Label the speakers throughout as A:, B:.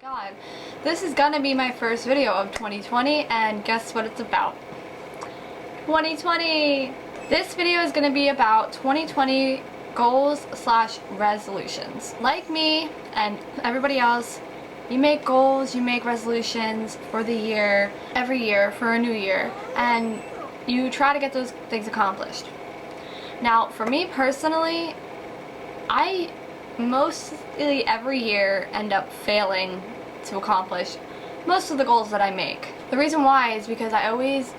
A: God, this is gonna be my first video of 2020, and guess what it's about? 2020! This video is gonna be about 2020 goals slash resolutions. Like me and everybody else, you make goals, you make resolutions for the year, every year for a new year, and you try to get those things accomplished. Now, for me personally, I mostly every year end up failing to accomplish most of the goals that I make. The reason why is because I always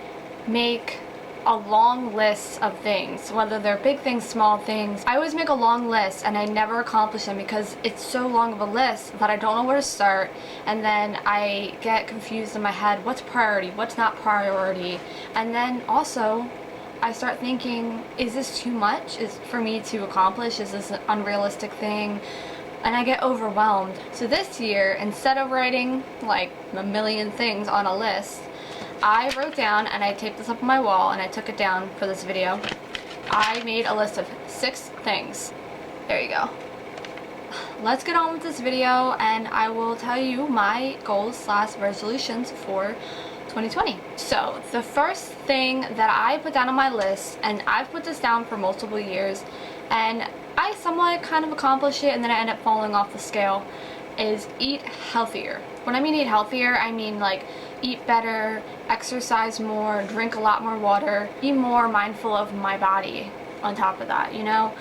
A: make a long list of things, whether they're big things, small things. I always make a long list and I never accomplish them because it's so long of a list that I don't know where to start, and then I get confused in my head, what's priority, what's not priority, and then also I start thinking, is this too much for me to accomplish? Is this an unrealistic thing? And I get overwhelmed. So this year, instead of writing like a million things on a list, I wrote down, and I taped this up on my wall and I took it down for this video. I made a list of 6 things. There you go. Let's get on with this video and I will tell you my goals slash resolutions for 2020. So the first thing that I put down on my list, and I've put this down for multiple years and I somewhat kind of accomplish it and then I end up falling off the scale, is eat healthier. When I mean eat healthier, I mean like eat better, exercise more, drink a lot more water, be more mindful of my body on top of that, you know?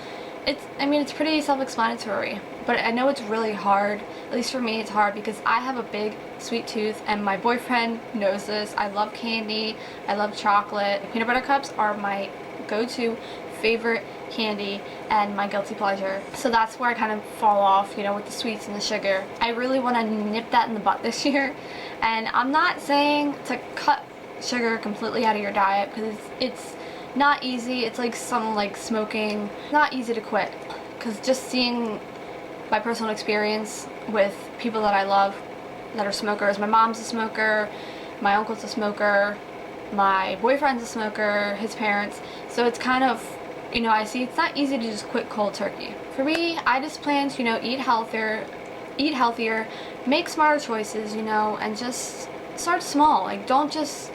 A: It's pretty self-explanatory, but I know it's really hard. At least for me, it's hard because I have a big sweet tooth and my boyfriend knows this. I love candy, I love chocolate. Peanut butter cups are my go-to favorite candy and my guilty pleasure. So that's where I kind of fall off, you know, with the sweets and the sugar. I really want to nip that in the butt this year. And I'm not saying to cut sugar completely out of your diet because it's not easy. It's like something like smoking. Not easy to quit, because just seeing my personal experience with people that I love that are smokers. My mom's a smoker, my uncle's a smoker, my boyfriend's a smoker, his parents. So it's kind of, you know, I see it's not easy to just quit cold turkey. For me, I just plan to, you know, eat healthier, make smarter choices, you know, and just start small. Like, don't just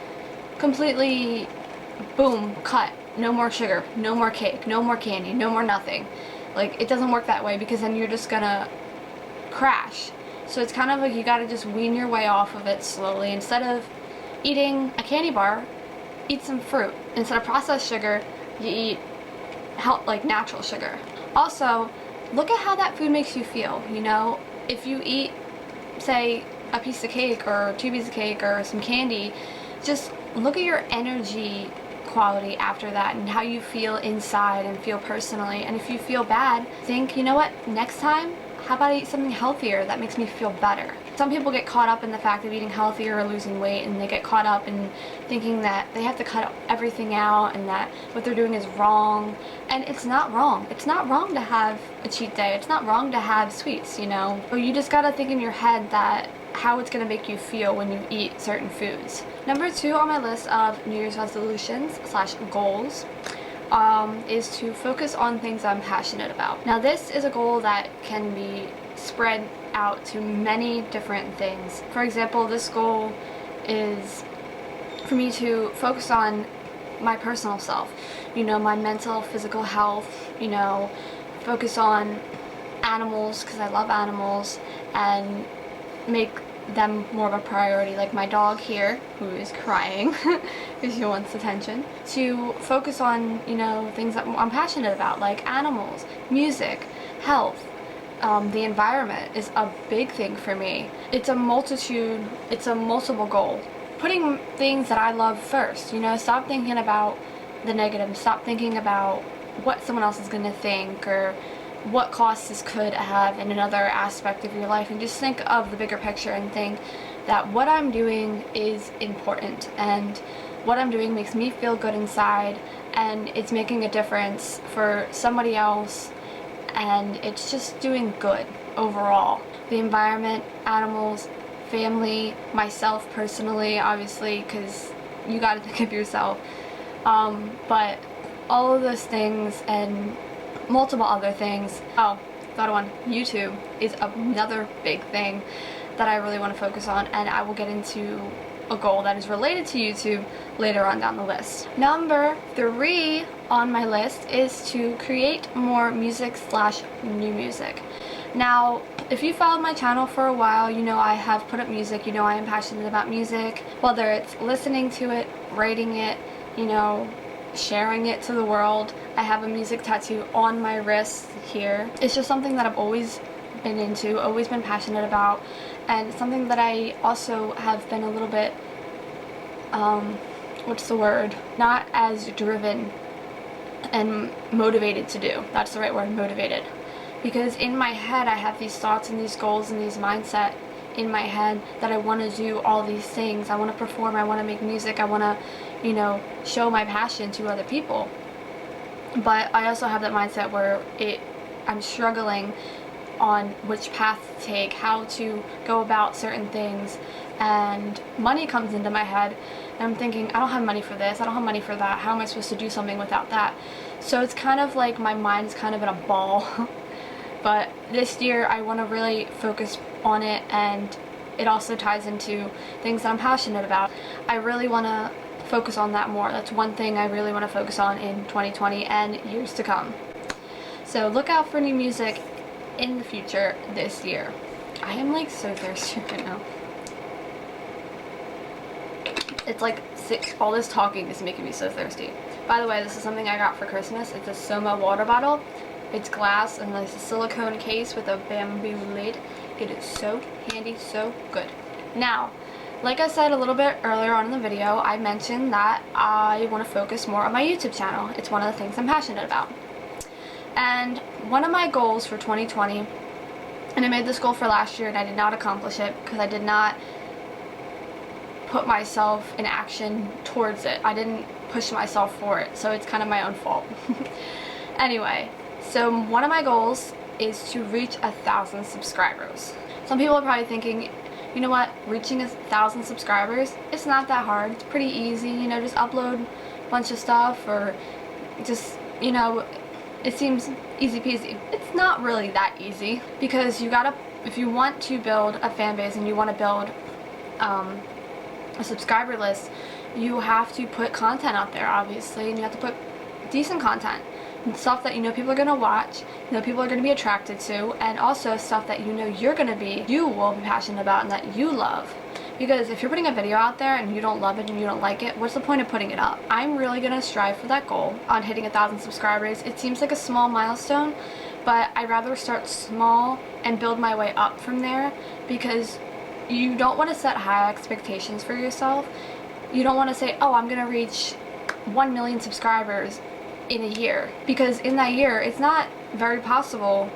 A: completely boom, cut, no more sugar, no more cake, no more candy, no more nothing. Like, it doesn't work that way because then you're just gonna crash. So it's kind of like you gotta just wean your way off of it slowly. Instead of eating a candy bar, eat some fruit. Instead of processed sugar, you eat like natural sugar. Also, look at how that food makes you feel, you know? If you eat, say, a piece of cake or 2 pieces of cake or some candy, just look at your energy quality after that and how you feel inside and feel personally. And if you feel bad, think, you know what, next time, how about I eat something healthier that makes me feel better? Some people get caught up in the fact of eating healthier or losing weight, and they get caught up in thinking that they have to cut everything out and that what they're doing is wrong. And it's not wrong. It's not wrong to have a cheat day. It's not wrong to have sweets, you know? But you just gotta think in your head that how it's gonna make you feel when you eat certain foods. Number 2 on my list of New Year's resolutions slash goals is to focus on things I'm passionate about. Now, this is a goal that can be spread out to many different things. For example, this goal is for me to focus on my personal self, you know, my mental, physical health, you know, focus on animals because I love animals and make them more of a priority, like my dog here who is crying because she wants attention. To focus on, you know, things that I'm passionate about, like animals, music, health. The environment is a big thing for me. It's a multiple goal. Putting things that I love first, you know, stop thinking about the negative, stop thinking about what someone else is gonna think or what costs this could have in another aspect of your life, and just think of the bigger picture and think that what I'm doing is important and what I'm doing makes me feel good inside and it's making a difference for somebody else and it's just doing good overall. The environment, animals, family, myself personally, obviously, because you gotta think of yourself, but all of those things and multiple other things. Oh, thought one, YouTube is another big thing. that I really want to focus on, and I will get into a goal that is related to YouTube later on down the list. Number 3 on my list is to create more music / new music. Now, if you followed my channel for a while, you know I have put up music, you know I am passionate about music, whether it's listening to it, writing it, you know, sharing it to the world. I have a music tattoo on my wrist here. It's just something that I've always been into, always been passionate about, and something that I also have been a little bit, not as driven and motivated to do. That's the right word, motivated. Because in my head I have these thoughts and these goals and these mindset in my head that I want to do all these things. I want to perform, I want to make music, I want to, you know, show my passion to other people. But I also have that mindset where I'm struggling on which path to take, how to go about certain things, and money comes into my head and I'm thinking, I don't have money for this, I don't have money for that, how am I supposed to do something without that? So it's kind of like my mind's kind of in a ball. But this year I want to really focus on it, and it also ties into things that I'm passionate about. I really want to focus on that more. That's one thing I really want to focus on in 2020 and years to come. So look out for new music in the future this year. I am like so thirsty right now. It's like all this talking is making me so thirsty. By the way, this is something I got for Christmas. It's a Soma water bottle. It's glass and it's a silicone case with a bamboo lid. It is so handy, so good. Now, like I said a little bit earlier on in the video, I mentioned that I want to focus more on my YouTube channel. It's one of the things I'm passionate about. And one of my goals for 2020, and I made this goal for last year and I did not accomplish it because I did not put myself in action towards it. I didn't push myself for it, so it's kind of my own fault. Anyway, so one of my goals is to reach 1,000 subscribers. Some people are probably thinking, you know what, reaching 1,000 subscribers, it's not that hard. It's pretty easy, you know, just upload a bunch of stuff, or just, you know, it seems easy peasy. It's not really that easy, because you gotta, if you want to build a fan base and you want to build a subscriber list, you have to put content out there, obviously, and you have to put decent content. Stuff that you know people are going to watch, you know people are going to be attracted to, and also stuff that you know you will be passionate about and that you love. Because if you're putting a video out there and you don't love it and you don't like it, what's the point of putting it up? I'm really going to strive for that goal on hitting 1,000 subscribers. It seems like a small milestone, but I'd rather start small and build my way up from there, because you don't want to set high expectations for yourself. You don't want to say, oh, I'm going to reach 1 million subscribers in a year, because in that year it's not very possible,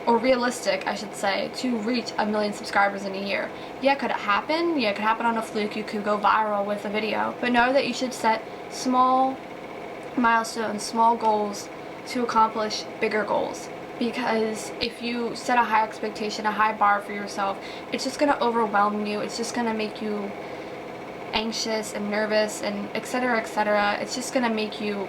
A: or realistic I should say, to reach 1 million subscribers in a year. Yeah, could it happen? Yeah, it could happen on a fluke. You could go viral with a video, but know that you should set small milestones, small goals to accomplish bigger goals. Because if you set a high expectation, a high bar for yourself, it's just going to overwhelm you. It's just going to make you anxious and nervous and etc, etc. It's just going to make you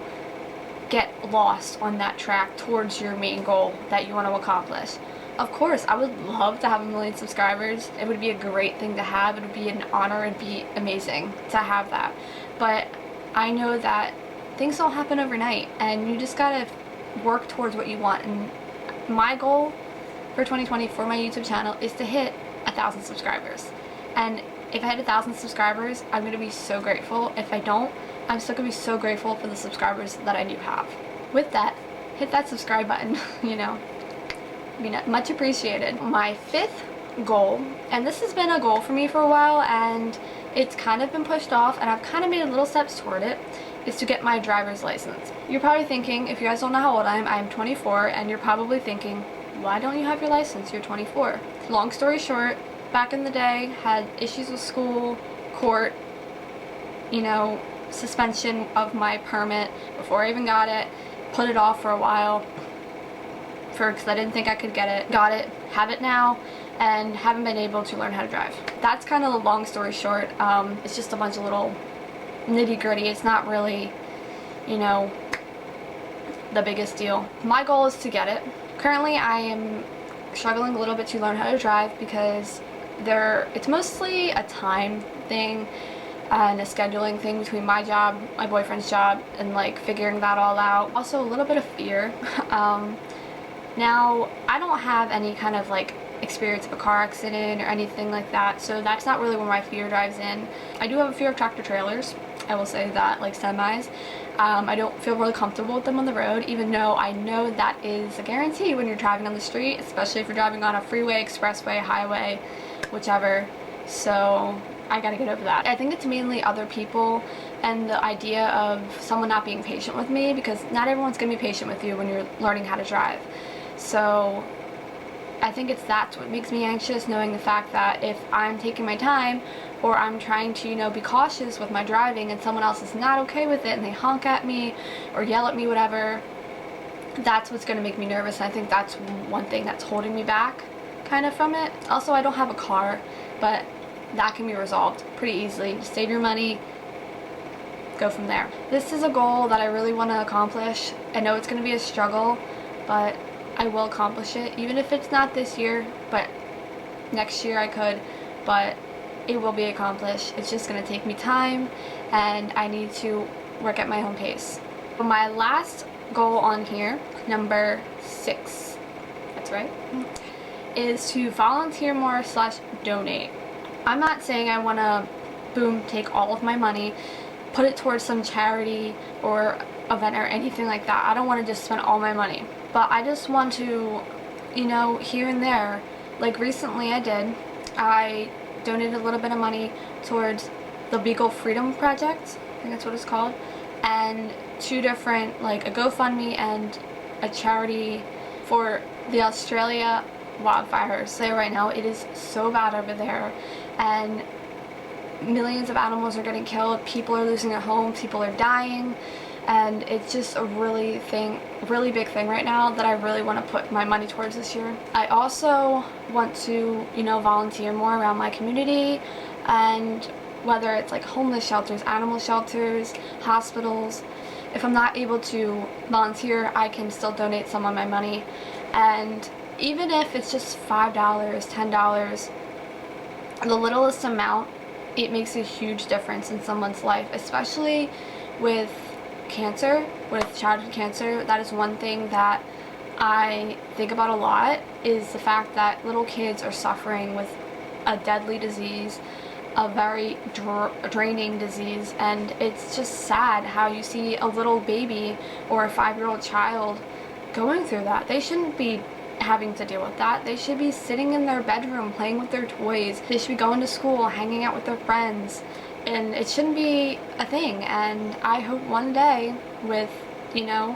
A: get lost on that track towards your main goal that you want to accomplish. Of course, I would love to have 1 million subscribers. It would be a great thing to have. It would be an honor. It'd be amazing to have that. But I know that things don't happen overnight, and you just gotta work towards what you want. And my goal for 2020 for my YouTube channel is to hit 1,000 subscribers. And if I hit 1,000 subscribers, I'm gonna be so grateful. If I don't, I'm still gonna be so grateful for the subscribers that I do have. With that, hit that subscribe button, you know, much appreciated. My 5th goal, and this has been a goal for me for a while, and it's kind of been pushed off, and I've kind of made little steps toward it, is to get my driver's license. You're probably thinking, if you guys don't know how old I am, I'm 24, and you're probably thinking, why don't you have your license? You're 24. Long story short, back in the day, had issues with school, court, you know, suspension of my permit before I even got it, put it off for a while because I didn't think I could get it, got it, have it now, and haven't been able to learn how to drive. That's kind of the long story short. It's just a bunch of little nitty gritty. It's not really, you know, the biggest deal. My goal is to get it. Currently I am struggling a little bit to learn how to drive because it's mostly a time thing and a scheduling thing between my job, my boyfriend's job, and like figuring that all out. Also a little bit of fear. Now, I don't have any kind of like experience of a car accident or anything like that, so that's not really where my fear drives in. I do have a fear of tractor trailers, I will say that, like semis. I don't feel really comfortable with them on the road, even though I know that is a guarantee when you're driving on the street, especially if you're driving on a freeway, expressway, highway, whichever. So I gotta get over that. I think it's mainly other people and the idea of someone not being patient with me, because not everyone's gonna be patient with you when you're learning how to drive. So I think that's what makes me anxious, knowing the fact that if I'm taking my time or I'm trying to, you know, be cautious with my driving and someone else is not okay with it and they honk at me or yell at me, whatever, that's what's going to make me nervous. And I think that's one thing that's holding me back kind of from it. Also, I don't have a car, but that can be resolved pretty easily. Just save your money, go from there. This is a goal that I really want to accomplish. I know it's going to be a struggle, but I will accomplish it, even if it's not this year, but next year I could, but it will be accomplished. It's just going to take me time, and I need to work at my own pace. My last goal on here, number 6, that's right, is to volunteer more / donate. I'm not saying I want to, boom, take all of my money, put it towards some charity or event or anything like that. I don't want to just spend all my money. But I just want to, you know, here and there, like recently I donated a little bit of money towards the Beagle Freedom Project, I think that's what it's called, and 2 different, like a GoFundMe and a charity for the Australia wildfires. So right now it is so bad over there, and millions of animals are getting killed, people are losing their homes, people are dying, and it's just a really big thing right now that I really want to put my money towards this year. I also want to, you know, volunteer more around my community, and whether it's like homeless shelters, animal shelters, hospitals. If I'm not able to volunteer, I can still donate some of my money, and even if it's just $5, $10, the littlest amount, it makes a huge difference in someone's life, especially with cancer, with childhood cancer. That is one thing that I think about a lot, is the fact that little kids are suffering with a deadly disease, a very draining disease, and it's just sad how you see a little baby or a 5-year-old child going through that. They shouldn't be having to deal with that. They should be sitting in their bedroom playing with their toys. They should be going to school, hanging out with their friends, and it shouldn't be a thing. And I hope one day, with, you know,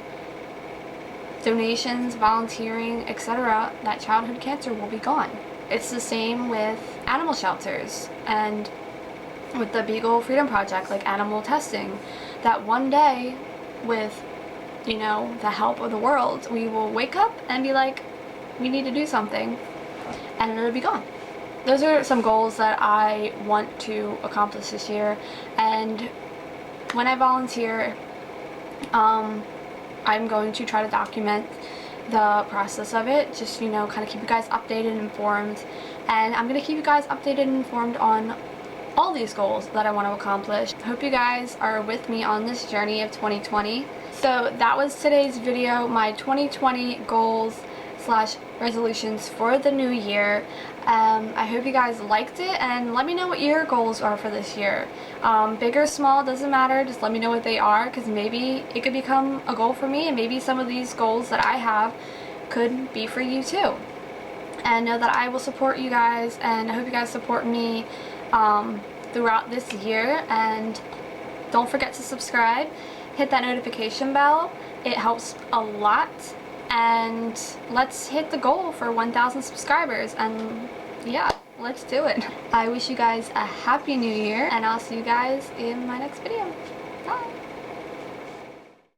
A: donations, volunteering, etc., that childhood cancer will be gone. It's the same with animal shelters and with the Beagle Freedom Project, like animal testing, that one day, with, you know, the help of the world, we will wake up and be like, we need to do something, and it'll be gone. Those are some goals that I want to accomplish this year, and when I volunteer, I'm going to try to document the process of it, just, you know, kind of keep you guys updated and informed, and I'm going to keep you guys updated and informed on all these goals that I want to accomplish. I hope you guys are with me on this journey of 2020. So that was today's video, my 2020 goals / resolutions for the new year. I hope you guys liked it, and let me know what your goals are for this year. Big or small, doesn't matter, just let me know what they are, because maybe it could become a goal for me, and maybe some of these goals that I have could be for you too. And know that I will support you guys, and I hope you guys support me throughout this year. And don't forget to subscribe, hit that notification bell, it helps a lot. And let's hit the goal for 1,000 subscribers, and yeah, let's do it. I wish you guys a happy new year, and I'll see you guys in my next video. Bye!